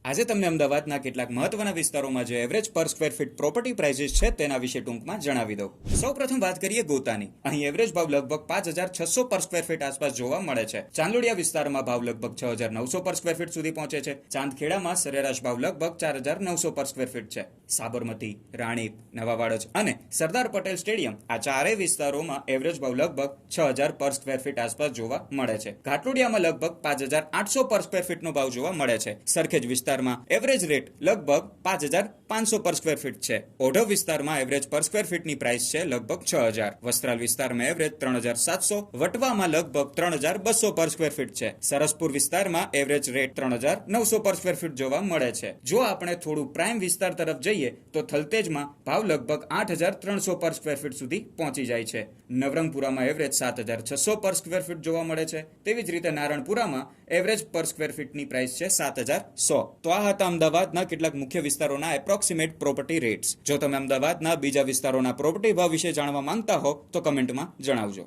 આજે તમને અમદાવાદના કેટલાક મહત્વના વિસ્તારોમાં જે એવરેજ પર સ્ક્વેર ફીટ પ્રોપર્ટી પ્રાઇસીસ છે તેના વિશે ટૂંકમાં જણાવી દઉં. સૌપ્રથમ વાત કરીએ ગોતાની. અહીં એવરેજ ભાવ લગભગ 5,600 પર સ્ક્વેર ફીટ આસપાસ જોવા મળે છે. ચાંદોડિયા વિસ્તારમાં ભાવ લગભગ 6,900 પર સ્ક્વેર ફીટ સુધી પહોંચે છે. ચાંદખેડામાં સરેરાશ ભાવ લગભગ 4,900 પર સ્ક્વેર ફીટ છે. સાબરમતી, રાણીપ, નવાવાડજ અને સરદાર પટેલ સ્ટેડિયમ આ ચારેય વિસ્તારોમાં એવરેજ ભાવ લગભગ 6,000 પર સ્ક્વેર ફીટ આસપાસ જોવા મળે છે. ઘાટલોડિયામાં લગભગ 5,800 પર સ્ક્વેર ફીટનો ભાવ જોવા મળે છે. સરખેજ વિસ્તારમાં એવરેજ રેટ લગભગ 5,500 પર સ્ક્વેર ફીટ છે. ઓઢવ વિસ્તારમાં એવરેજ પર સ્ક્વેર ફીટની પ્રાઇસ છે લગભગ 6,000. વસ્ત્રાલ વિસ્તારમાં એવરેજ 3,700. વટવામાં લગભગ 3,200 પર સ્ક્વેર ફીટ છે. સરસપુર વિસ્તારમાં એવરેજ રેટ 3,900 પર સ્ક્વેર ફીટ જોવા મળે છે. જો આપણે થોડું પ્રાઇમ વિસ્તાર તરફ જઈએ તો થલતેજમાં ભાવ લગભગ 8,300 પર સ્ક્વેર ફીટ સુધી પહોંચી જાય છે. નવરંગપુરામાં એવરેજ 7,600 પર સ્ક્વેર ફીટ જોવા મળે છે. તેવી જ રીતે નારણપુરામાં એવરેજ પર સ્ક્વેર ફીટની પ્રાઇસ છે 7,100. તો આ હતા અમદાવાદના કેટલાક મુખ્ય વિસ્તારોના એપ્રોક્સિમેટ પ્રોપર્ટી રેટ્સ. જો તમે અમદાવાદના બીજા વિસ્તારોના પ્રોપર્ટી ભાવ વિશે જાણવા માંગતા હો તો કમેન્ટમાં જણાવજો.